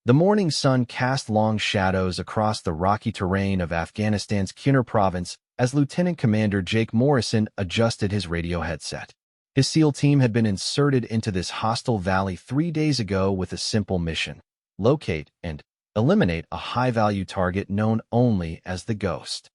The morning sun cast long shadows across the rocky terrain of Afghanistan's Kunar province as Lieutenant Commander Jake Morrison adjusted his radio headset. His SEAL team had been inserted into this hostile valley 3 days ago with a simple mission: locate and eliminate a high-value target known only as the Ghost.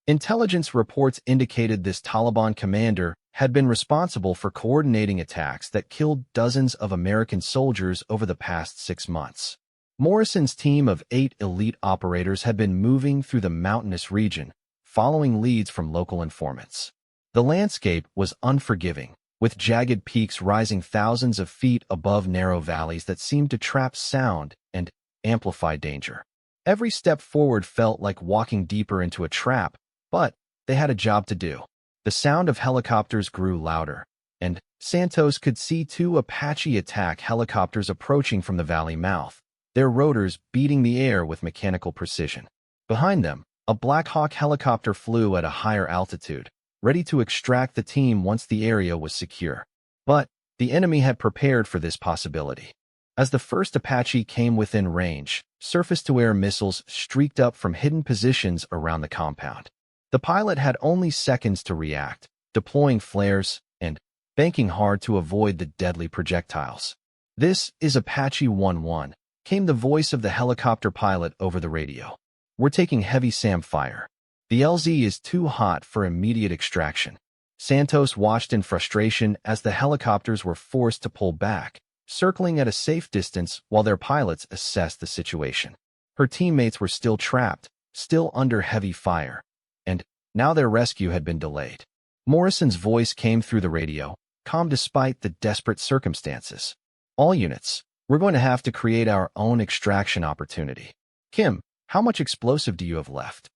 Intelligence reports indicated this Taliban commander had been responsible for coordinating attacks that killed dozens of American soldiers over the past 6 months. Morrison's team of 8 elite operators had been moving through the mountainous region, following leads from local informants. The landscape was unforgiving, with jagged peaks rising thousands of feet above narrow valleys that seemed to trap sound and amplify danger. Every step forward felt like walking deeper into a trap, but they had a job to do. The sound of helicopters grew louder, and Santos could see 2 Apache attack helicopters approaching from the valley mouth, their rotors beating the air with mechanical precision. Behind them, a Black Hawk helicopter flew at a higher altitude, ready to extract the team once the area was secure. But the enemy had prepared for this possibility. As the first Apache came within range, surface-to-air missiles streaked up from hidden positions around the compound. The pilot had only seconds to react, deploying flares and banking hard to avoid the deadly projectiles. "This is Apache 1-1, came the voice of the helicopter pilot over the radio. "We're taking heavy SAM fire. The LZ is too hot for immediate extraction." Santos watched in frustration as the helicopters were forced to pull back, circling at a safe distance while their pilots assessed the situation. Her teammates were still trapped, still under heavy fire, and now their rescue had been delayed. Morrison's voice came through the radio, calm despite the desperate circumstances. "All units, we're going to have to create our own extraction opportunity. Kim, how much explosive do you have left?"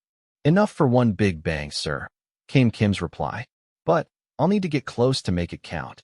"Enough for one big bang, sir," came Kim's reply. "But I'll need to get close to make it count."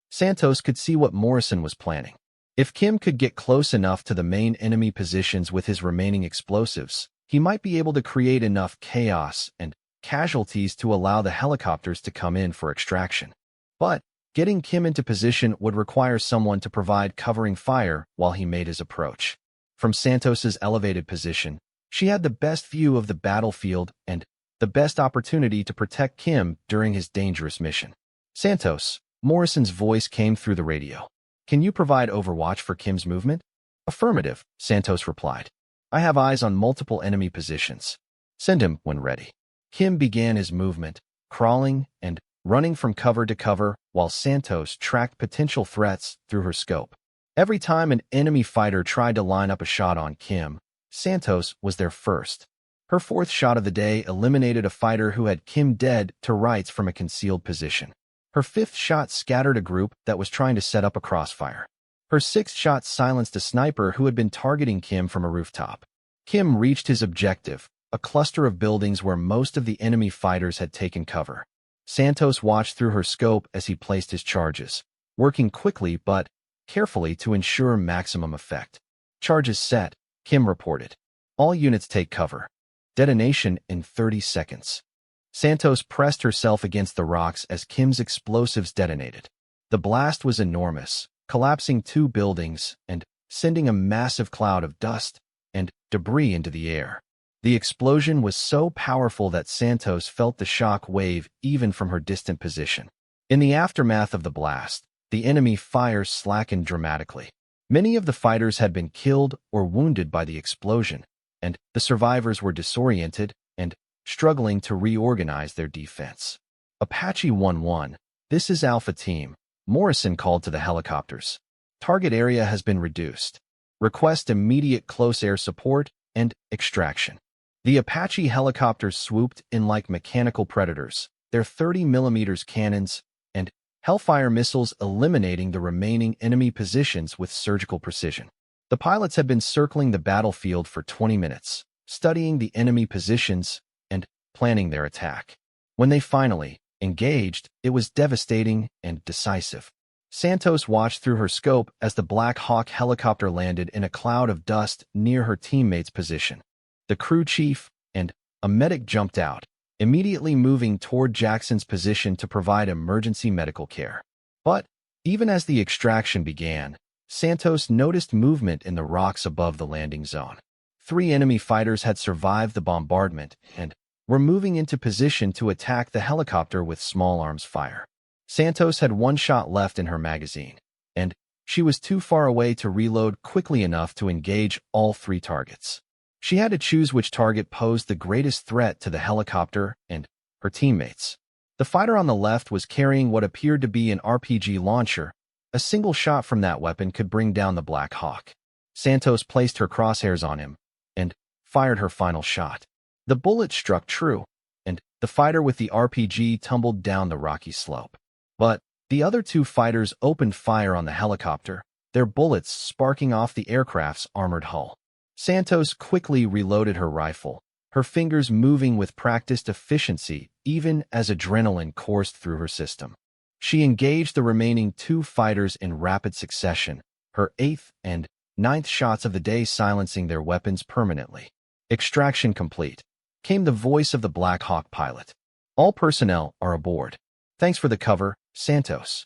Santos could see what Morrison was planning. If Kim could get close enough to the main enemy positions with his remaining explosives, he might be able to create enough chaos and casualties to allow the helicopters to come in for extraction. But getting Kim into position would require someone to provide covering fire while he made his approach. From Santos's elevated position, she had the best view of the battlefield and the best opportunity to protect Kim during his dangerous mission. "Santos," Morrison's voice came through the radio. "Can you provide overwatch for Kim's movement?" "Affirmative," Santos replied. "I have eyes on multiple enemy positions. Send him when ready." Kim began his movement, crawling and running from cover to cover while Santos tracked potential threats through her scope. Every time an enemy fighter tried to line up a shot on Kim, Santos was there first. Her 4th shot of the day eliminated a fighter who had Kim dead to rights from a concealed position. Her 5th shot scattered a group that was trying to set up a crossfire. Her 6th shot silenced a sniper who had been targeting Kim from a rooftop. Kim reached his objective, a cluster of buildings where most of the enemy fighters had taken cover. Santos watched through her scope as he placed his charges, working quickly but carefully to ensure maximum effect. "Charges set," Kim reported. "All units take cover. Detonation in 30 seconds." Santos pressed herself against the rocks as Kim's explosives detonated. The blast was enormous, collapsing 2 buildings and sending a massive cloud of dust and debris into the air. The explosion was so powerful that Santos felt the shock wave even from her distant position. In the aftermath of the blast, the enemy fire slackened dramatically. Many of the fighters had been killed or wounded by the explosion, and the survivors were disoriented and struggling to reorganize their defense. "Apache 1-1, this is Alpha Team," Morrison called to the helicopters. "Target area has been reduced. Request immediate close air support and extraction." The Apache helicopters swooped in like mechanical predators, their 30mm cannons and Hellfire missiles eliminating the remaining enemy positions with surgical precision. The pilots had been circling the battlefield for 20 minutes, studying the enemy positions and planning their attack. When they finally engaged, it was devastating and decisive. Santos watched through her scope as the Black Hawk helicopter landed in a cloud of dust near her teammate's position. The crew chief and a medic jumped out, immediately moving toward Jackson's position to provide emergency medical care. But even as the extraction began, Santos noticed movement in the rocks above the landing zone. 3 enemy fighters had survived the bombardment and were moving into position to attack the helicopter with small arms fire. Santos had 1 shot left in her magazine, and she was too far away to reload quickly enough to engage all 3 targets. She had to choose which target posed the greatest threat to the helicopter and her teammates. The fighter on the left was carrying what appeared to be an RPG launcher. A single shot from that weapon could bring down the Black Hawk. Santos placed her crosshairs on him and fired her final shot. The bullet struck true, and the fighter with the RPG tumbled down the rocky slope. But the other 2 fighters opened fire on the helicopter, their bullets sparking off the aircraft's armored hull. Santos quickly reloaded her rifle, her fingers moving with practiced efficiency even as adrenaline coursed through her system. She engaged the remaining 2 fighters in rapid succession, her 8th and 9th shots of the day silencing their weapons permanently. Extraction complete. Came the voice of the Black Hawk pilot. All personnel are aboard. Thanks for the cover, Santos.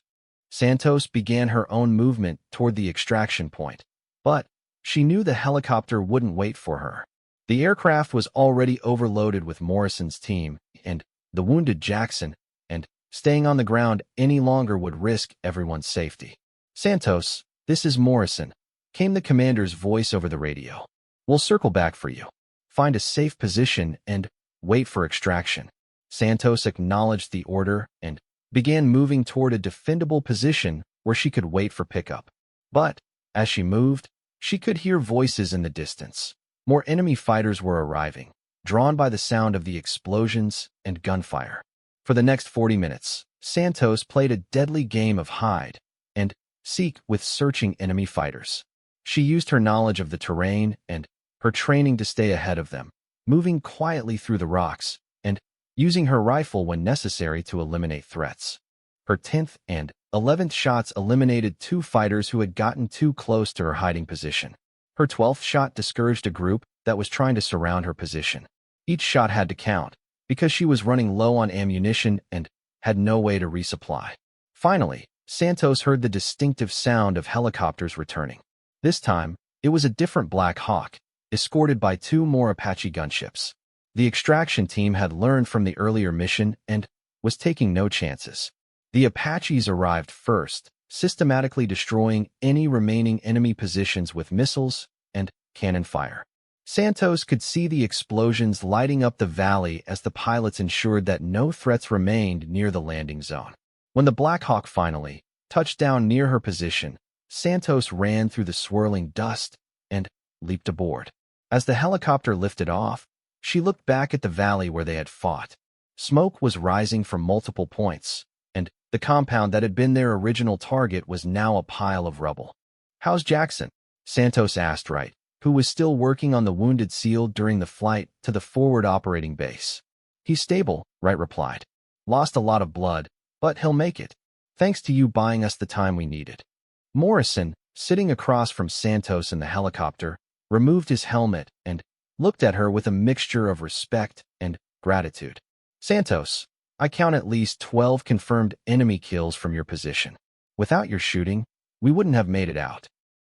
Santos began her own movement toward the extraction point, but she knew the helicopter wouldn't wait for her. The aircraft was already overloaded with Morrison's team and the wounded Jackson, and staying on the ground any longer would risk everyone's safety. Santos, this is Morrison, came the commander's voice over the radio. We'll circle back for you. Find a safe position and wait for extraction. Santos acknowledged the order and began moving toward a defendable position where she could wait for pickup. But as she moved, she could hear voices in the distance. More enemy fighters were arriving, drawn by the sound of the explosions and gunfire. For the next 40 minutes, Santos played a deadly game of hide and seek with searching enemy fighters. She used her knowledge of the terrain and her training to stay ahead of them, moving quietly through the rocks and using her rifle when necessary to eliminate threats. Her 10th and 11th shots eliminated 2 fighters who had gotten too close to her hiding position. Her 12th shot discouraged a group that was trying to surround her position. Each shot had to count, because she was running low on ammunition and had no way to resupply. Finally, Santos heard the distinctive sound of helicopters returning. This time, it was a different Black Hawk, escorted by 2 more Apache gunships. The extraction team had learned from the earlier mission and was taking no chances. The Apaches arrived first, systematically destroying any remaining enemy positions with missiles and cannon fire. Santos could see the explosions lighting up the valley as the pilots ensured that no threats remained near the landing zone. When the Black Hawk finally touched down near her position, Santos ran through the swirling dust and leaped aboard. As the helicopter lifted off, she looked back at the valley where they had fought. Smoke was rising from multiple points, and the compound that had been their original target was now a pile of rubble. "How's Jackson?" Santos asked Wright, who was still working on the wounded SEAL during the flight to the forward operating base. "He's stable," Wright replied. "Lost a lot of blood, but he'll make it. Thanks to you buying us the time we needed." Morrison, sitting across from Santos in the helicopter, removed his helmet and looked at her with a mixture of respect and gratitude. "Santos, I count at least 12 confirmed enemy kills from your position. Without your shooting, we wouldn't have made it out."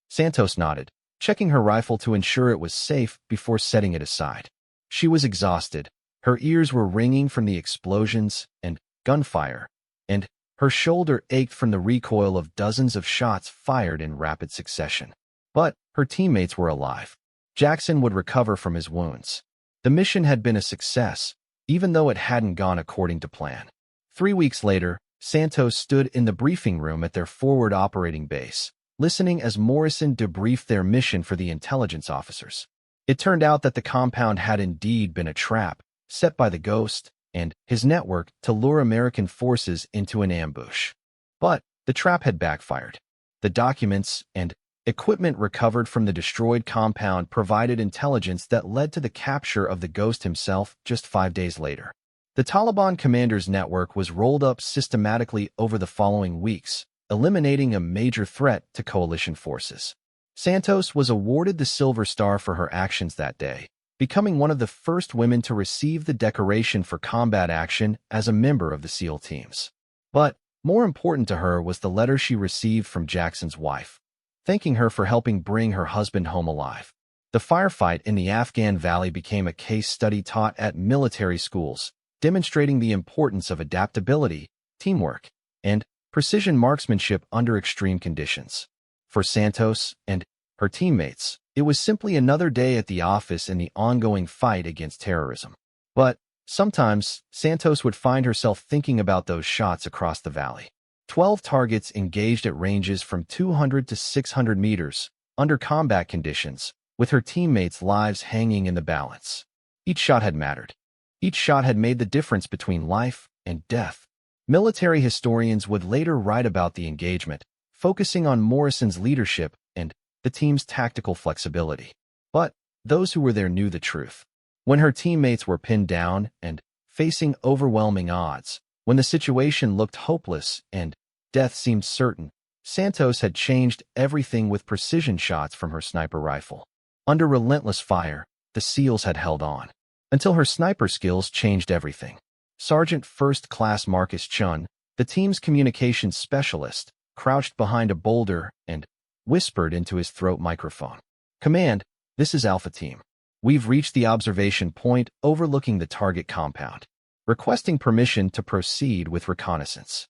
Santos nodded, checking her rifle to ensure it was safe before setting it aside. She was exhausted. Her ears were ringing from the explosions and gunfire, and her shoulder ached from the recoil of dozens of shots fired in rapid succession. But her teammates were alive. Jackson would recover from his wounds. The mission had been a success, even though it hadn't gone according to plan. 3 weeks later, Santos stood in the briefing room at their forward operating base, listening as Morrison debriefed their mission for the intelligence officers. It turned out that the compound had indeed been a trap set by the Ghost and his network to lure American forces into an ambush. But the trap had backfired. The documents and equipment recovered from the destroyed compound provided intelligence that led to the capture of the Ghost himself just 5 days later. The Taliban commander's network was rolled up systematically over the following weeks, eliminating a major threat to coalition forces. Santos was awarded the Silver Star for her actions that day, becoming one of the first women to receive the decoration for combat action as a member of the SEAL teams. But more important to her was the letter she received from Jackson's wife. thanking her for helping bring her husband home alive. The firefight in the Afghan valley became a case study taught at military schools, demonstrating the importance of adaptability, teamwork, and precision marksmanship under extreme conditions. For Santos and her teammates, it was simply another day at the office in the ongoing fight against terrorism. But sometimes, Santos would find herself thinking about those shots across the valley. 12 targets engaged at ranges from 200 to 600 meters, under combat conditions, with her teammates' lives hanging in the balance. Each shot had mattered. Each shot had made the difference between life and death. Military historians would later write about the engagement, focusing on Morrison's leadership and the team's tactical flexibility. But those who were there knew the truth. When her teammates were pinned down and facing overwhelming odds, when the situation looked hopeless and death seemed certain, Santos had changed everything with precision shots from her sniper rifle. Under relentless fire, the SEALs had held on, until her sniper skills changed everything. Sergeant First Class Marcus Chun, the team's communications specialist, crouched behind a boulder and whispered into his throat microphone. "Command, this is Alpha Team. We've reached the observation point overlooking the target compound, requesting permission to proceed with reconnaissance."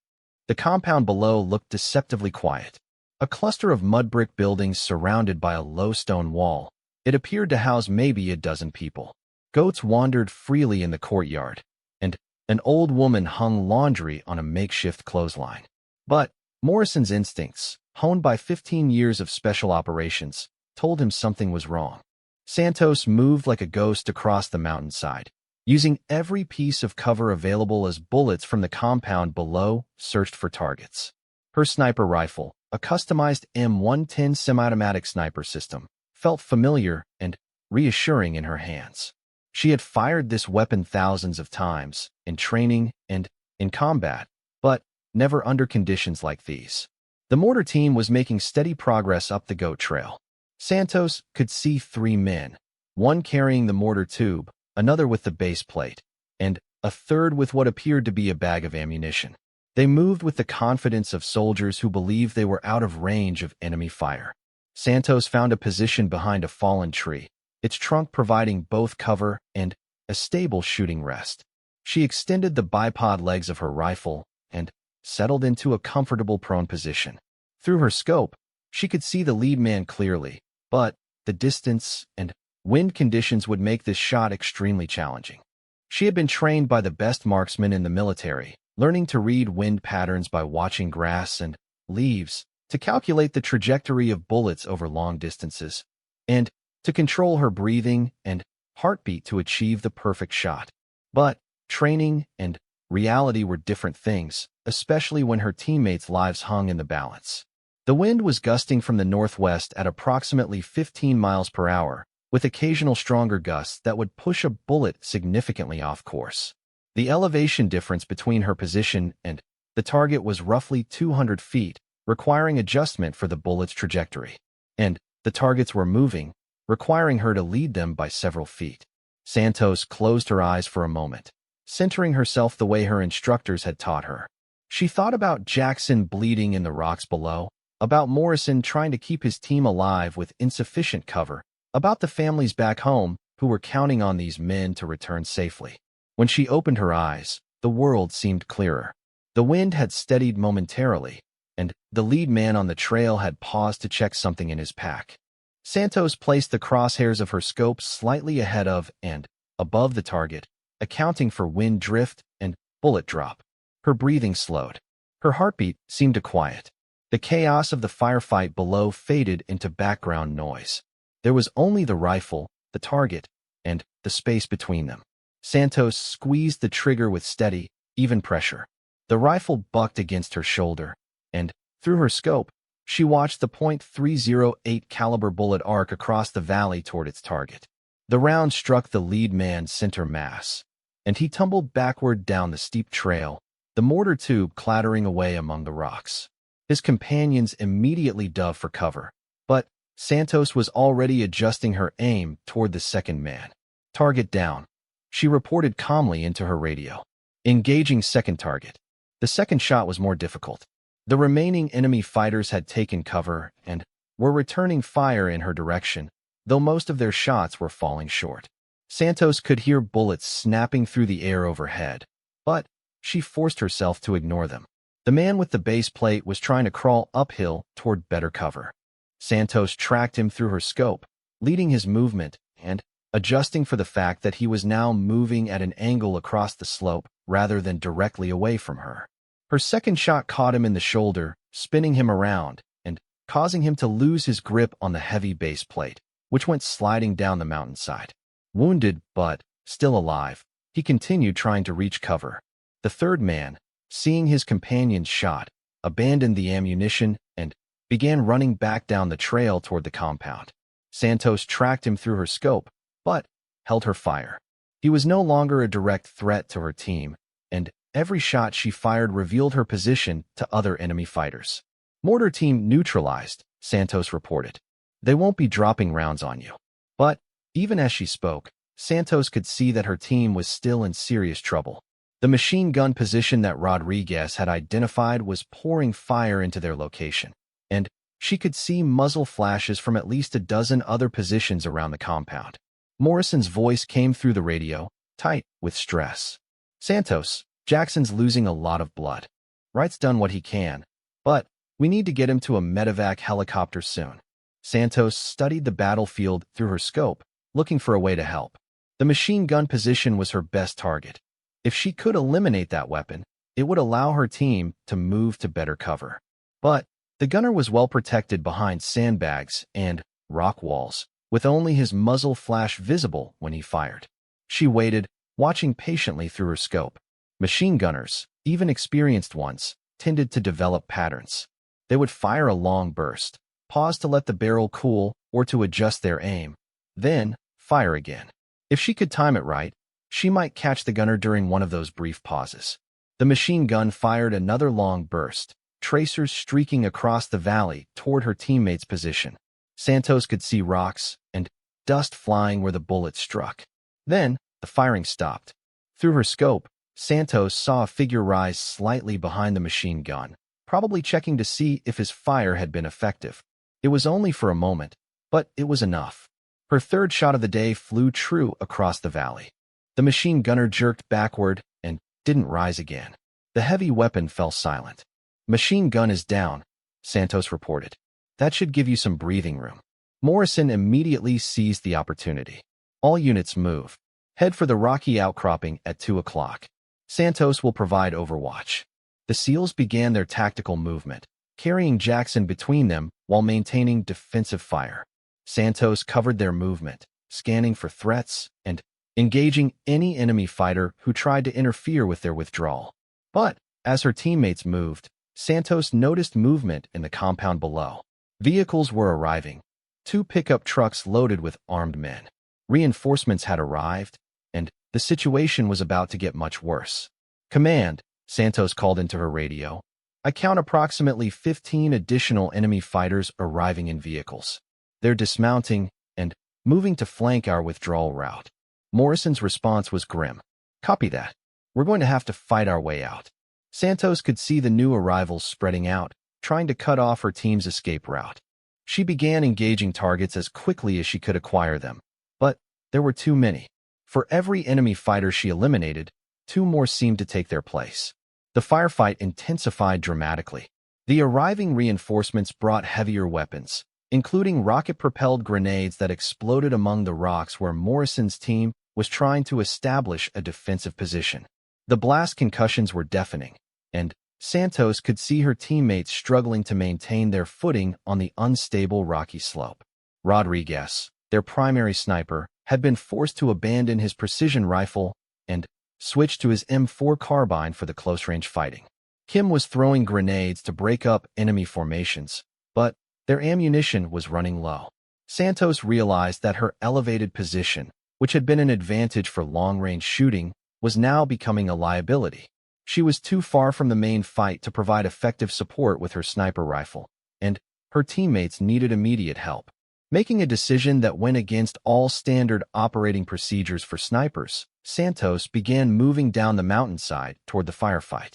The compound below looked deceptively quiet. A cluster of mud brick buildings surrounded by a low stone wall. It appeared to house maybe a dozen people. Goats wandered freely in the courtyard, and an old woman hung laundry on a makeshift clothesline. But Morrison's instincts, honed by 15 years of special operations, told him something was wrong. Santos moved like a ghost across the mountainside, using every piece of cover available as bullets from the compound below searched for targets. Her sniper rifle, a customized M110 semi-automatic sniper system, felt familiar and reassuring in her hands. She had fired this weapon thousands of times, in training and in combat, but never under conditions like these. The mortar team was making steady progress up the goat trail. Santos could see 3 men, one carrying the mortar tube, another with the base plate, and a third with what appeared to be a bag of ammunition. They moved with the confidence of soldiers who believed they were out of range of enemy fire. Santos found a position behind a fallen tree, its trunk providing both cover and a stable shooting rest. She extended the bipod legs of her rifle and settled into a comfortable prone position. Through her scope, she could see the lead man clearly, but the distance and wind conditions would make this shot extremely challenging. She had been trained by the best marksmen in the military, learning to read wind patterns by watching grass and leaves, to calculate the trajectory of bullets over long distances, and to control her breathing and heartbeat to achieve the perfect shot. But training and reality were different things, especially when her teammates' lives hung in the balance. The wind was gusting from the northwest at approximately 15 miles per hour, with occasional stronger gusts that would push a bullet significantly off course. The elevation difference between her position and the target was roughly 200 feet, requiring adjustment for the bullet's trajectory. And the targets were moving, requiring her to lead them by several feet. Santos closed her eyes for a moment, centering herself the way her instructors had taught her. She thought about Jackson bleeding in the rocks below, about Morrison trying to keep his team alive with insufficient cover, about the families back home who were counting on these men to return safely. When she opened her eyes, the world seemed clearer. The wind had steadied momentarily, and the lead man on the trail had paused to check something in his pack. Santos placed the crosshairs of her scope slightly ahead of and above the target, accounting for wind drift and bullet drop. Her breathing slowed. Her heartbeat seemed to quiet. The chaos of the firefight below faded into background noise. There was only the rifle, the target, and the space between them. Santos squeezed the trigger with steady, even pressure. The rifle bucked against her shoulder, and, through her scope, she watched the .308 caliber bullet arc across the valley toward its target. The round struck the lead man's center mass, and he tumbled backward down the steep trail, the mortar tube clattering away among the rocks. His companions immediately dove for cover, but Santos was already adjusting her aim toward the second man. "Target down," she reported calmly into her radio. "Engaging second target." The second shot was more difficult. The remaining enemy fighters had taken cover, and were returning fire in her direction, though most of their shots were falling short. Santos could hear bullets snapping through the air overhead, but she forced herself to ignore them. The man with the base plate was trying to crawl uphill toward better cover. Santos tracked him through her scope, leading his movement and adjusting for the fact that he was now moving at an angle across the slope rather than directly away from her. Her second shot caught him in the shoulder, spinning him around and causing him to lose his grip on the heavy base plate, which went sliding down the mountainside. Wounded, but still alive, he continued trying to reach cover. The third man, seeing his companion's shot, abandoned the ammunition and began running back down the trail toward the compound. Santos tracked him through her scope, but held her fire. He was no longer a direct threat to her team, and every shot she fired revealed her position to other enemy fighters. Mortar team neutralized, Santos reported. They won't be dropping rounds on you. But even as she spoke, Santos could see that her team was still in serious trouble. The machine gun position that Rodriguez had identified was pouring fire into their location, and she could see muzzle flashes from at least a dozen other positions around the compound. Morrison's voice came through the radio, tight with stress. Santos, Jackson's losing a lot of blood. Wright's done what he can, but we need to get him to a medevac helicopter soon. Santos studied the battlefield through her scope, looking for a way to help. The machine gun position was her best target. If she could eliminate that weapon, it would allow her team to move to better cover. But the gunner was well protected behind sandbags and rock walls, with only his muzzle flash visible when he fired. She waited, watching patiently through her scope. Machine gunners, even experienced ones, tended to develop patterns. They would fire a long burst, pause to let the barrel cool or to adjust their aim, then fire again. If she could time it right, she might catch the gunner during one of those brief pauses. The machine gun fired another long burst, tracers streaking across the valley toward her teammate's position. Santos could see rocks and dust flying where the bullet struck. Then, the firing stopped. Through her scope, Santos saw a figure rise slightly behind the machine gun, probably checking to see if his fire had been effective. It was only for a moment, but it was enough. Her third shot of the day flew true across the valley. The machine gunner jerked backward and didn't rise again. The heavy weapon fell silent. "Machine gun is down," Santos reported. "That should give you some breathing room." Morrison immediately seized the opportunity. "All units move. Head for the rocky outcropping at 2 o'clock. Santos will provide overwatch." The SEALs began their tactical movement, carrying Jackson between them while maintaining defensive fire. Santos covered their movement, scanning for threats and engaging any enemy fighter who tried to interfere with their withdrawal. But as her teammates moved, Santos noticed movement in the compound below. Vehicles were arriving, 2 pickup trucks loaded with armed men. Reinforcements had arrived, and the situation was about to get much worse. "Command," Santos called into her radio. "I count approximately 15 additional enemy fighters arriving in vehicles. They're dismounting and moving to flank our withdrawal route." Morrison's response was grim. "Copy that. We're going to have to fight our way out." Santos could see the new arrivals spreading out, trying to cut off her team's escape route. She began engaging targets as quickly as she could acquire them, but there were too many. For every enemy fighter she eliminated, 2 more seemed to take their place. The firefight intensified dramatically. The arriving reinforcements brought heavier weapons, including rocket-propelled grenades that exploded among the rocks where Morrison's team was trying to establish a defensive position. The blast concussions were deafening, and Santos could see her teammates struggling to maintain their footing on the unstable rocky slope. Rodriguez, their primary sniper, had been forced to abandon his precision rifle and switch to his M4 carbine for the close-range fighting. Kim was throwing grenades to break up enemy formations, but their ammunition was running low. Santos realized that her elevated position, which had been an advantage for long-range shooting, was now becoming a liability. She was too far from the main fight to provide effective support with her sniper rifle, and her teammates needed immediate help. Making a decision that went against all standard operating procedures for snipers, Santos began moving down the mountainside toward the firefight.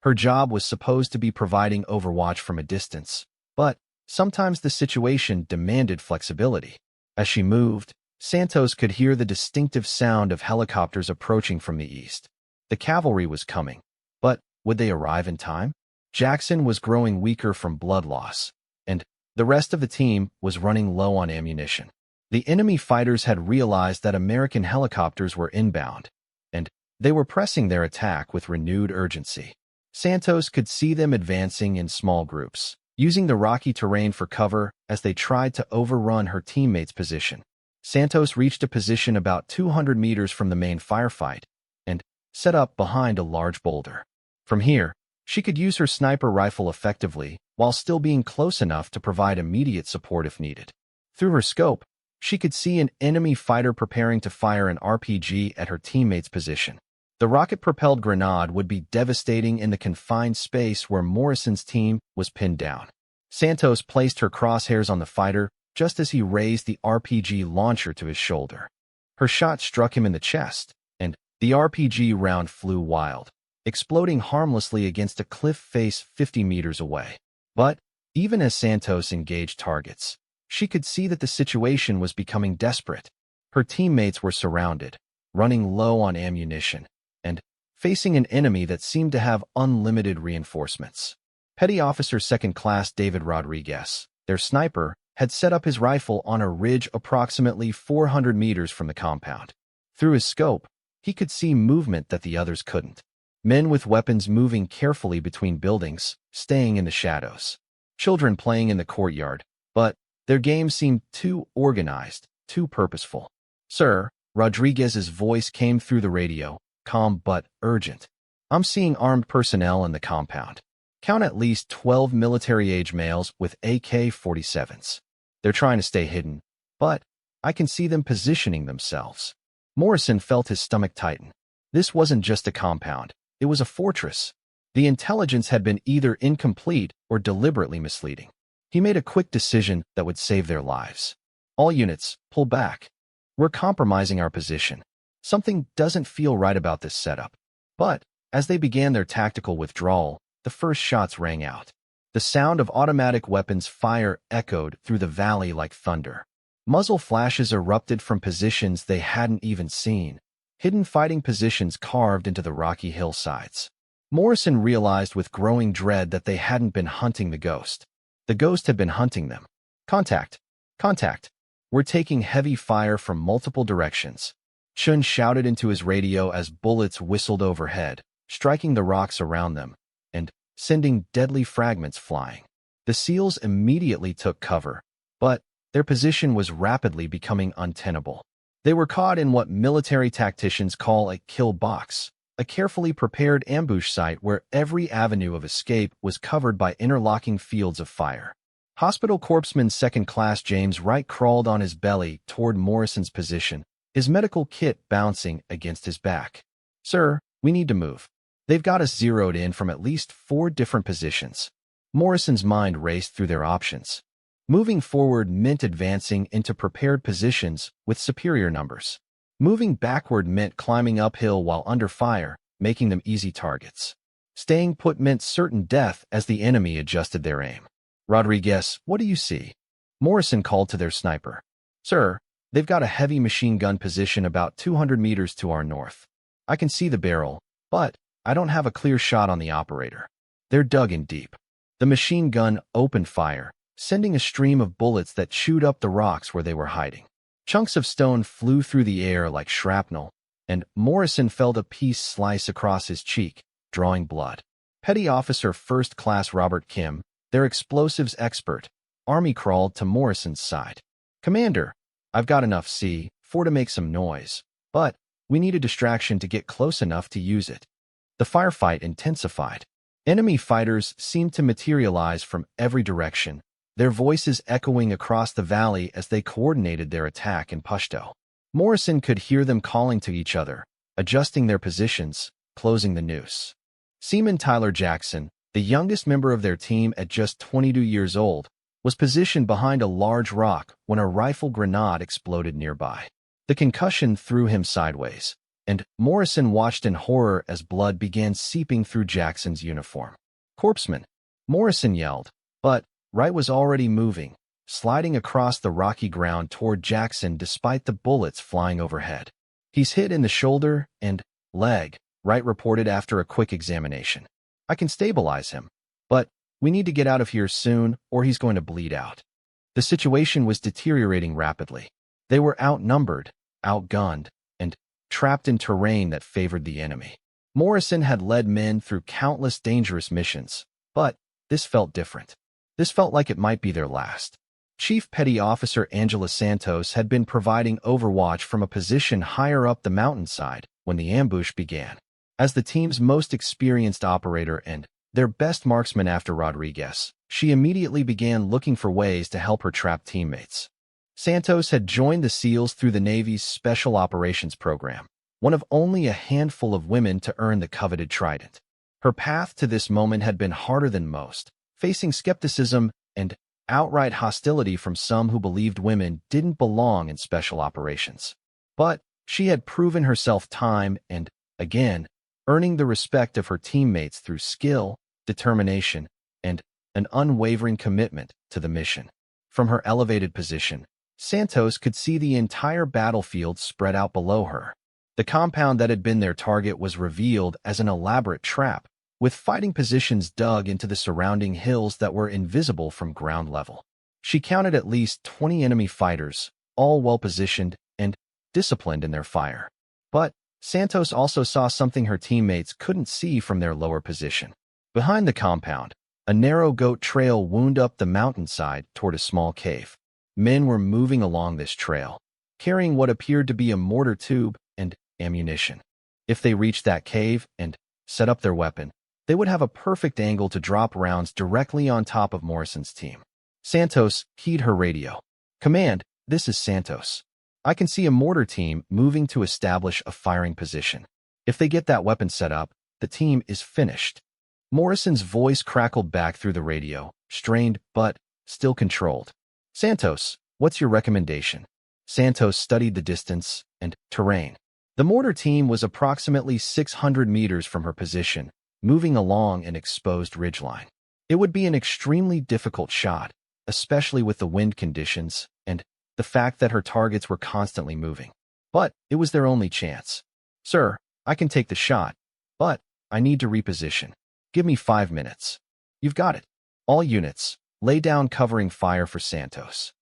Her job was supposed to be providing overwatch from a distance, but Sometimes the situation demanded flexibility. As she moved, Santos could hear the distinctive sound of helicopters approaching from the east. The cavalry was coming, but would they arrive in time? Jackson was growing weaker from blood loss, and the rest of the team was running low on ammunition. The enemy fighters had realized that American helicopters were inbound, and they were pressing their attack with renewed urgency. Santos could see them advancing in small groups, using the rocky terrain for cover as they tried to overrun her teammates' position. Santos reached a position about 200 meters from the main firefight and set up behind a large boulder. From here, she could use her sniper rifle effectively while still being close enough to provide immediate support if needed. Through her scope, she could see an enemy fighter preparing to fire an RPG at her teammate's position. The rocket-propelled grenade would be devastating in the confined space where Morrison's team was pinned down. Santos placed her crosshairs on the fighter just as he raised the RPG launcher to his shoulder. Her shot struck him in the chest, and the RPG round flew wild, exploding harmlessly against a cliff face 50 meters away. But even as Santos engaged targets, she could see that the situation was becoming desperate. Her teammates were surrounded, running low on ammunition, and facing an enemy that seemed to have unlimited reinforcements. Petty Officer Second Class David Rodriguez, their sniper, had set up his rifle on a ridge approximately 400 meters from the compound. Through his scope, he could see movement that the others couldn't. Men with weapons moving carefully between buildings, staying in the shadows. Children playing in the courtyard, but their game seemed too organized, too purposeful. "Sir," Rodriguez's voice came through the radio, calm but urgent. "I'm seeing armed personnel in the compound. Count at least 12 military-age males with AK-47s. They're trying to stay hidden, but I can see them positioning themselves." Morrison felt his stomach tighten. This wasn't just a compound. It was a fortress. The intelligence had been either incomplete or deliberately misleading. He made a quick decision that would save their lives. "All units, pull back. We're compromising our position. Something doesn't feel right about this setup." But as they began their tactical withdrawal, the first shots rang out. The sound of automatic weapons fire echoed through the valley like thunder. Muzzle flashes erupted from positions they hadn't even seen, hidden fighting positions carved into the rocky hillsides. Morrison realized with growing dread that they hadn't been hunting the ghost. The ghost had been hunting them. "Contact! Contact! We're taking heavy fire from multiple directions." Chun shouted into his radio as bullets whistled overhead, striking the rocks around them, and sending deadly fragments flying. The SEALs immediately took cover, but their position was rapidly becoming untenable. They were caught in what military tacticians call a kill box, a carefully prepared ambush site where every avenue of escape was covered by interlocking fields of fire. Hospital Corpsman Second Class James Wright crawled on his belly toward Morrison's position, his medical kit bouncing against his back. "Sir, we need to move. They've got us zeroed in from at least 4 different positions." Morrison's mind raced through their options. Moving forward meant advancing into prepared positions with superior numbers. Moving backward meant climbing uphill while under fire, making them easy targets. Staying put meant certain death as the enemy adjusted their aim. "Rodriguez, what do you see?" Morrison called to their sniper. "Sir, they've got a heavy machine gun position about 200 meters to our north. I can see the barrel, but I don't have a clear shot on the operator. They're dug in deep." The machine gun opened fire, sending a stream of bullets that chewed up the rocks where they were hiding. Chunks of stone flew through the air like shrapnel, and Morrison felt a piece slice across his cheek, drawing blood. Petty Officer First Class Robert Kim, their explosives expert, army crawled to Morrison's side. "Commander, I've got enough C4 to make some noise, but we need a distraction to get close enough to use it." The firefight intensified. Enemy fighters seemed to materialize from every direction, their voices echoing across the valley as they coordinated their attack in Pashto. Morrison could hear them calling to each other, adjusting their positions, closing the noose. Seaman Tyler Jackson, the youngest member of their team at just 22 years old, was positioned behind a large rock when a rifle grenade exploded nearby. The concussion threw him sideways, and Morrison watched in horror as blood began seeping through Jackson's uniform. "Corpsman!" Morrison yelled, but Wright was already moving, sliding across the rocky ground toward Jackson despite the bullets flying overhead. He's hit in the shoulder and leg, Wright reported after a quick examination. I can stabilize him, but we need to get out of here soon or he's going to bleed out. The situation was deteriorating rapidly. They were outnumbered, outgunned, and trapped in terrain that favored the enemy. Morrison had led men through countless dangerous missions, but this felt different. This felt like it might be their last. Chief Petty Officer Angela Santos had been providing overwatch from a position higher up the mountainside when the ambush began. As the team's most experienced operator and their best marksman after Rodriguez, she immediately began looking for ways to help her trapped teammates. Santos had joined the SEALs through the Navy's Special Operations Program, one of only a handful of women to earn the coveted trident. Her path to this moment had been harder than most, facing skepticism and outright hostility from some who believed women didn't belong in special operations. But she had proven herself time and again, earning the respect of her teammates through skill, determination, and an unwavering commitment to the mission. From her elevated position, Santos could see the entire battlefield spread out below her. The compound that had been their target was revealed as an elaborate trap, with fighting positions dug into the surrounding hills that were invisible from ground level. She counted at least 20 enemy fighters, all well-positioned and disciplined in their fire. But Santos also saw something her teammates couldn't see from their lower position. Behind the compound, a narrow goat trail wound up the mountainside toward a small cave. Men were moving along this trail, carrying what appeared to be a mortar tube and ammunition. If they reached that cave and set up their weapon, they would have a perfect angle to drop rounds directly on top of Morrison's team. Santos keyed her radio. "Command, this is Santos. I can see a mortar team moving to establish a firing position. If they get that weapon set up, the team is finished." Morrison's voice crackled back through the radio, strained but still controlled. "Santos, what's your recommendation?" Santos studied the distance and terrain. The mortar team was approximately 600 meters from her position, moving along an exposed ridgeline. It would be an extremely difficult shot, especially with the wind conditions and the fact that her targets were constantly moving. But it was their only chance. "Sir, I can take the shot, but I need to reposition. Give me 5 minutes." "You've got it. All units, lay down covering fire for Santos."